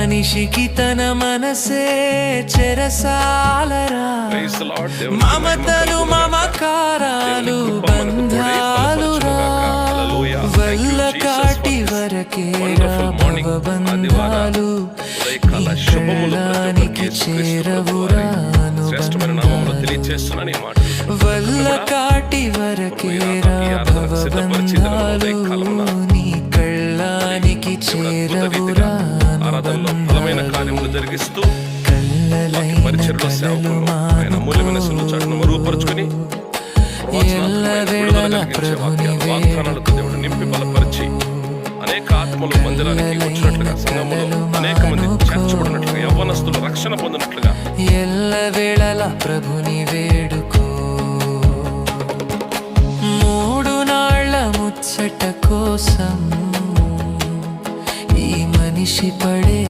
మనిషికి తన మనసే చెరసాలరా, మమతలు మమకారాలు బంధాలురా, వల్ల కాటి వరకేరా భవబంధాలు, నీ కళ్ళానికి చేరవురా వల్ల కాటి వరకేరా భవబంధాలు, నీ కళ్ళానికి చేరవురా ఎల్లవేళల ప్రభుని నింపి బలపరిచి అనేక ఆత్మలు మందిరానికి వచ్చినట్లుగా, సంఘములో అనేక మంది చేర్చబడినట్లుగా, యవ్వనస్తులు రక్షణ పొందినట్లుగా ఎల్లవేళల ప్రభుని వేడుకో. 3 నాళ్ల ముచ్చట కోసం ఈ మనిషి పడే